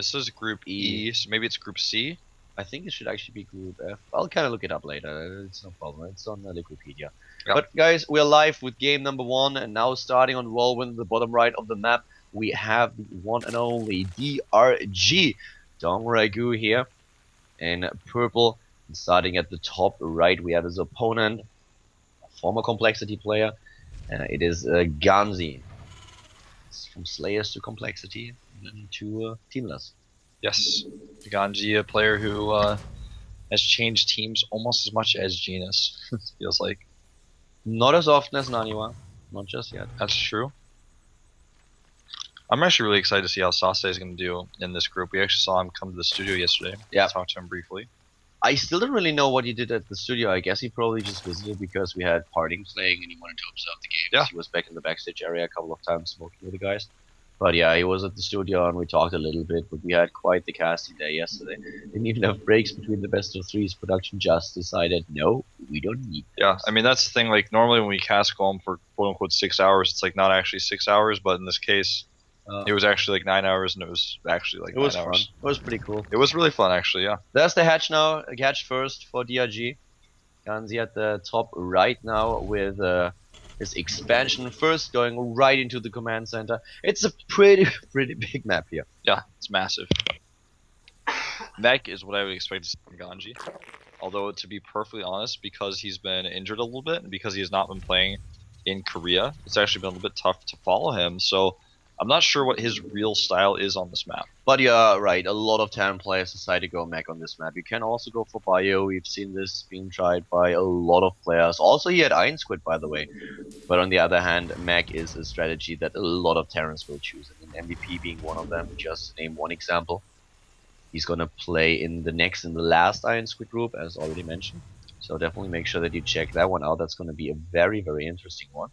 This is Group E, so maybe it's Group C. I think it should actually be Group F. I'll kind of look it up later. It's no problem. It's on Wikipedia. Yep. But guys, we're live with game number 1, and now starting on Whirlwind, the bottom right of the map, we have the one and only DRG. Dong Ragu here in purple. And starting at the top right, we have his opponent, a former Complexity player. It is GanZi. It's from Slayers to Complexity, and then to Teamless. Yes, GanZi, a player who has changed teams almost as much as Genus, feels like. Not as often as Naniwa, not just yet. That's true. I'm actually really excited to see how Sase is going to do in this group. We actually saw him come to the studio yesterday. Yeah. Talked to him briefly. I still don't really know what he did at the studio. I guess he probably just visited because we had Parting playing and he wanted to observe the game. Yeah. He was back in the backstage area a couple of times smoking with the guys. But yeah, he was at the studio and we talked a little bit, but we had quite the casting day yesterday. Didn't even have breaks between the best of threes. Production just decided, no, we don't need that. Yeah, I mean, that's the thing. Like, normally when we cast Golem for quote-unquote 6 hours, it's like not actually 6 hours, but in this case, it was actually like 9 hours, and it was actually like 9 hours. It was fun. It was pretty cool. It was really fun, actually, yeah. There's the hatch now. Hatch first for DRG. GanZi at the top right now with his expansion first going right into the command center. It's a pretty big map here. Yeah, it's massive. Mech is what I would expect to see from GanZi. Although, to be perfectly honest, because he's been injured a little bit, and because he has not been playing in Korea, it's actually been a little bit tough to follow him, so I'm not sure what his real style is on this map. But yeah, right, a lot of talent players decide to go mech on this map. You can also go for bio. We've seen this being tried by a lot of players. Also, he had IronSquid, by the way. But on the other hand, mech is a strategy that a lot of Terrans will choose. And MVP being one of them, just to name one example. He's gonna play in the last IronSquid group, as already mentioned. So definitely make sure that you check that one out. That's gonna be a very interesting one.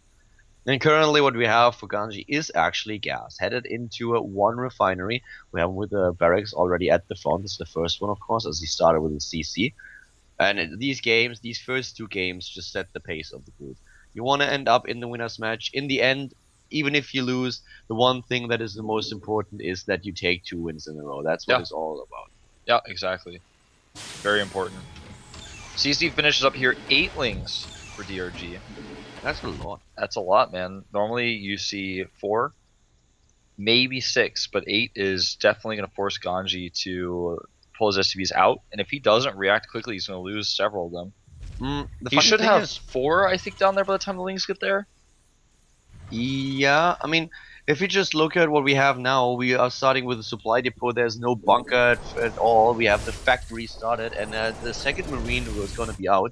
And currently what we have for GanZi is actually gas. Headed into one refinery. We have him with the barracks already at the front. This is the first one, of course, as he started with the CC. And these games, these first 2 games, just set the pace of the group. You want to end up in the winner's match. In the end, even if you lose, the one thing that is the most important is that you take 2 wins in a row. That's what it's all about. Yeah, exactly. Very important. CC finishes up here 8 lings for DRG. That's a lot. That's a lot, man. Normally you see 4, maybe 6, but 8 is definitely going to force GanZi to pull his STVs out. And if he doesn't react quickly, he's going to lose several of them. He should have 4, I think, down there by the time the lings get there. Yeah, I mean, if you just look at what we have now, we are starting with a supply depot. There's no bunker at all. We have the factory started, and the second marine was going to be out.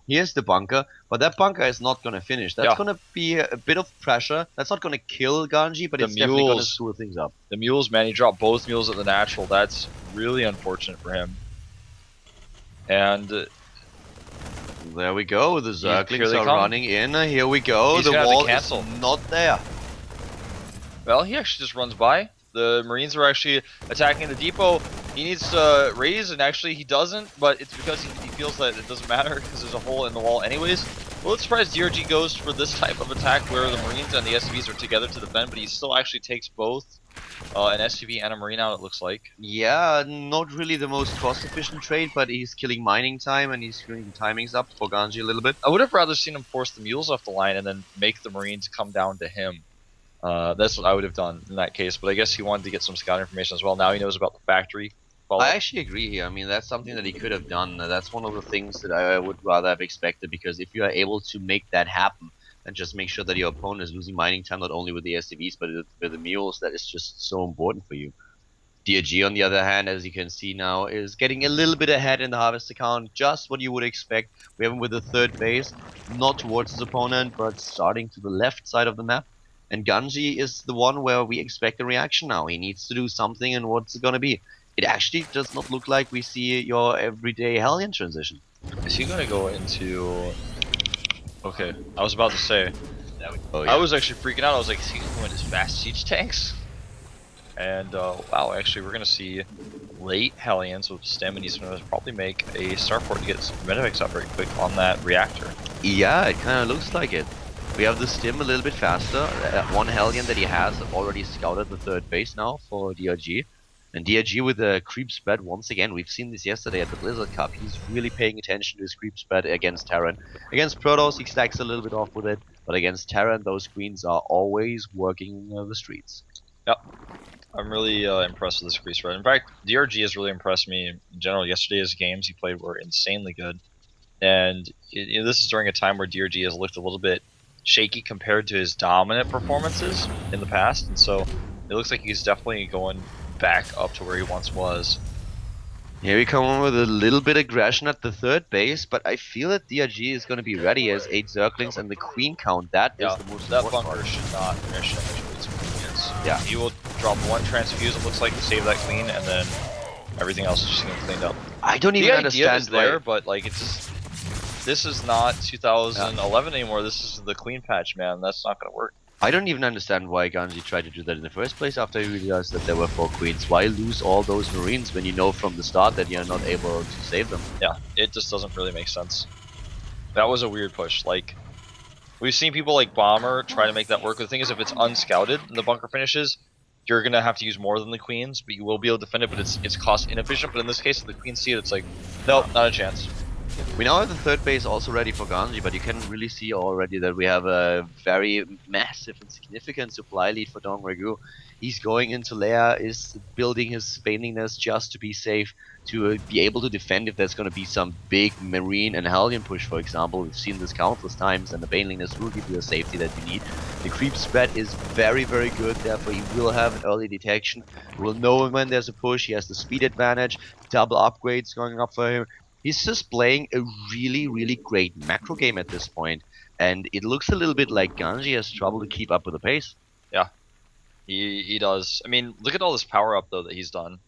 Here's the bunker, but that bunker is not going to finish. That's going to be a bit of pressure. That's not going to kill GanZi, but it's definitely going to screw things up. The mules, man, he dropped both mules at the natural. That's really unfortunate for him. And there we go. The Zerglings are running in. Here we go. The wall is not there. Well, he actually just runs by. The Marines are actually attacking the depot. He needs to raise, and actually he doesn't, but it's because he feels that it doesn't matter because there's a hole in the wall anyways. Well, it's surprised DRG goes for this type of attack where the Marines and the SCVs are together to defend, but he still actually takes both an SCV and a Marine out, it looks like. Yeah, not really the most cost-efficient trade, but he's killing mining time and he's screwing the timings up for GanZi a little bit. I would have rather seen him force the mules off the line and then make the Marines come down to him. That's what I would have done in that case, but I guess he wanted to get some scout information as well. Now he knows about the factory. I actually agree here. I mean, that's something that he could have done. That's one of the things that I would rather have expected, because if you are able to make that happen and just make sure that your opponent is losing mining time not only with the SCVs but with the mules, that is just so important for you. DRG, on the other hand, as you can see now, is getting a little bit ahead in the harvest account, just what you would expect. We have him with the 3rd base, not towards his opponent, but starting to the left side of the map. And GanZi is the one where we expect a reaction now. He needs to do something, and what's it gonna be? It actually does not look like we see your everyday Hellion transition. Is he gonna go into... Okay, I was about to say... Oh, yeah. I was actually freaking out. I was like, is he gonna go into his fast siege tanks? And wow, actually we're gonna see late Hellions with Stem, and he's gonna probably make a starport to get some medivacs up very quick on that reactor. Yeah, it kind of looks like it. We have the Stim a little bit faster. One Hellion that he has already scouted the 3rd base now for DRG. And DRG with the creep spread once again. We've seen this yesterday at the Blizzard Cup. He's really paying attention to his creep spread against Terran. Against Protoss, he stacks a little bit off with it, but against Terran, those queens are always working the streets. Yep. I'm really impressed with this crease spread. In fact, DRG has really impressed me in general. Yesterday's games he played were insanely good. And this is during a time where DRG has looked a little bit shaky compared to his dominant performances in the past. And so it looks like he's definitely going back up to where he once was. Here we come on with a little bit of aggression at the third base, but I feel that DRG is going to be ready as 8 Zerglings and the queen count. That is the most that important bunker part. should not finish initially. Yeah. He will drop one transfuse, it looks like, to save that queen, and then everything else is just getting cleaned up. I don't even the understand idea is there, why. but like it's just, this is not 2011 anymore. This is the queen patch, man. That's not going to work. I don't even understand why GanZi tried to do that in the first place after he realized that there were 4 queens. Why lose all those marines when you know from the start that you're not able to save them? Yeah, it just doesn't really make sense. That was a weird push. Like, we've seen people like Bomber try to make that work. The thing is, if it's unscouted and the bunker finishes, you're going to have to use more than the queens, but you will be able to defend it, but it's cost inefficient. But in this case, if the queens see it, it's like, nope, not a chance. We now have the third base also ready for GanZi, but you can really see already that we have a very massive and significant supply lead for Dongregoo. He's going into Leia, is building his spawning nest just to be safe, to be able to defend if there's going to be some big Marine and Hellion push, for example. We've seen this countless times, and the Baneling nest will give you the safety that you need. The creep spread is very, very good, therefore he will have an early detection. He will know when there's a push, he has the speed advantage, double upgrades going up for him. He's just playing a really, really great macro game at this point, and it looks a little bit like GanZi has trouble to keep up with the pace. Yeah, he does. I mean, look at all this power up though that he's done,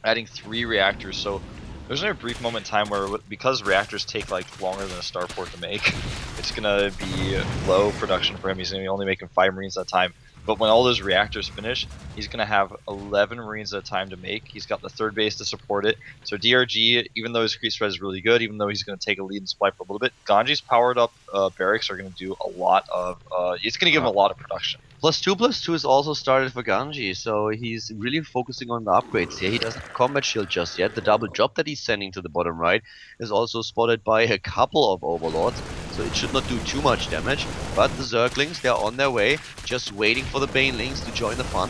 adding 3 reactors. So there's only a brief moment in time where, because reactors take like longer than a starport to make, it's gonna be low production for him. He's gonna be only making 5 marines at a time. But when all those reactors finish, he's going to have 11 marines at a time to make. He's got the third base to support it. So DRG, even though his creep spread is really good, even though he's going to take a lead in supply for a little bit, GanZi's powered up barracks are going to do a lot of, it's going to give him a lot of production. +2/+2 is also started for GanZi, so he's really focusing on the upgrades here. He doesn't have combat shield just yet. The double job that he's sending to the bottom right is also spotted by a couple of overlords, so it should not do too much damage. But the Zerglings, they're on their way, just waiting for the Banelings to join the fun.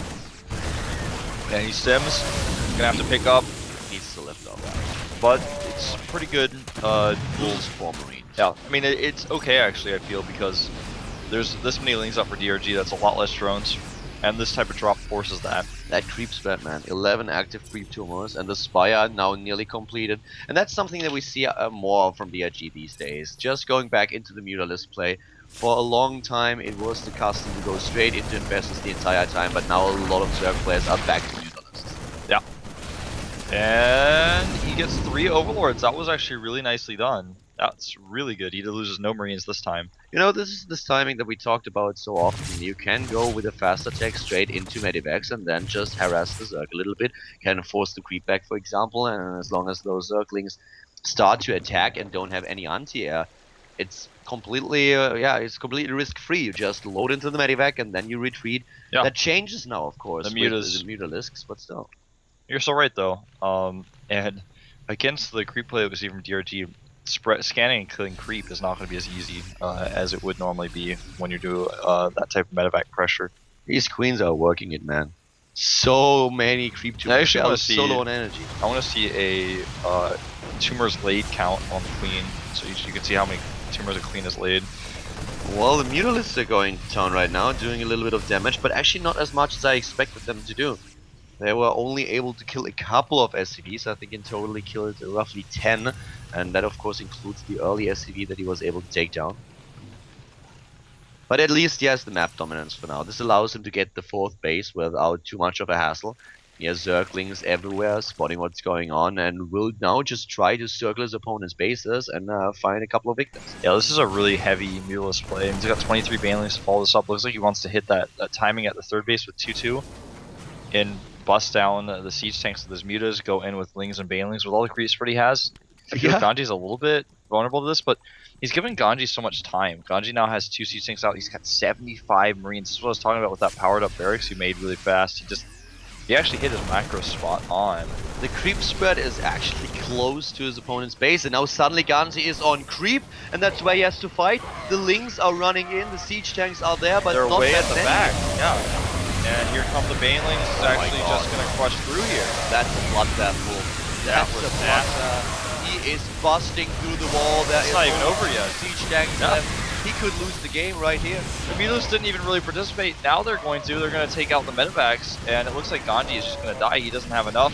And he stims, gonna have to pick up, Needs to lift up. but it's pretty good. Rules for Marines. Yeah, I mean, it's okay actually, I feel, because there's this many lings up for DRG, that's a lot less drones, and this type of drop forces that. That creep spread, man. 11 active creep tumors, and the Spire now nearly completed. And that's something that we see more from DRG these days. Just going back into the Mutalisk play. For a long time, it was the custom to go straight into Infestors the entire time, but now a lot of Zerg players are back to Mutalisks. Yeah. And he gets 3 overlords. That was actually really nicely done. That's really good. He loses no marines this time. You know, this is this timing that we talked about so often. You can go with a fast attack straight into Medivacs and then just harass the Zerg a little bit. Can force the creep back, for example, and as long as those Zerglings start to attack and don't have any anti-air, it's completely, it's completely risk-free. You just load into the Medivac and then you retreat. Yeah. That changes now, of course, The with Mutas. the Mutalisks, but still. You're so right, though. And against the creep play that we see from DRG, scanning and killing creep is not going to be as easy as it would normally be when you do that type of medevac pressure. These queens are working it, man. So many creep tumors. I actually want to see. So low on energy. I want to see a tumors laid count on the queen, so you can see how many tumors a queen is laid. Well, the Mutalisks are going to town right now, doing a little bit of damage, but actually not as much as I expected them to do. They were only able to kill a couple of SCVs. I think in total he killed roughly 10, and that of course includes the early SCV that he was able to take down. But at least he has the map dominance for now. This allows him to get the 4th base without too much of a hassle. He has Zerglings everywhere, spotting what's going on, and will now just try to circle his opponent's bases and find a couple of victims. Yeah, this is a really heavy Mutalisk play. He's got 23 Banelings to follow this up. Looks like he wants to hit that timing at the 3rd base with 2-2 and bust down the siege tanks with his mutas, go in with lings and banelings with all the creep spread he has. I feel GanZi's a little bit vulnerable to this, but he's given GanZi so much time. GanZi now has 2 siege tanks out. He's got 75 marines. This is what I was talking about with that powered up barracks he made really fast. He actually hit his macro spot on. The creep spread is actually close to his opponent's base, and now suddenly GanZi is on creep, and that's where he has to fight. The Lings are running in, the siege tanks are there, but They're not way that at the many. back. Yeah. And here come the Banelings. It's Oh my actually God. just gonna crush through here. That's a bloodbath move. That That's was a bloodbath. He is busting through the wall. There It's is not even only over yet. siege tanks Yeah. left. He could lose the game right here. The Milos didn't even really participate. Now they're going to. They're going to take out the medevacs, and it looks like GanZi is just going to die. He doesn't have enough.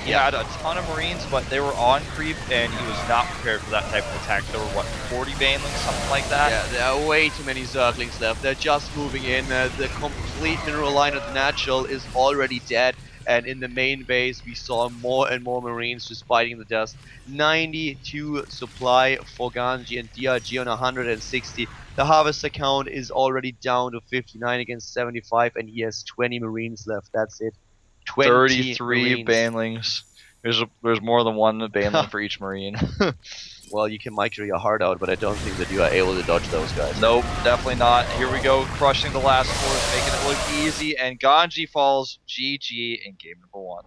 He had a ton of Marines, but they were on creep, and he was not prepared for that type of attack. There were, what, 40 Banelings, something like that? Yeah, there are way too many Zerglings left. They're just moving in. The complete mineral line of the natural is already dead. And in the main base, we saw more and more Marines just fighting the dust. 92 supply for GanZi and DRG on 160. The harvester count is already down to 59 against 75, and he has 20 Marines left. That's it. 20 33 Marines. Banelings. There's more than one Baneling for each Marine. Well, you can micro your heart out, but I don't think that you are able to dodge those guys. Nope, definitely not. Here we go, crushing the last force, making it look easy, and GanZi falls GG in game number 1.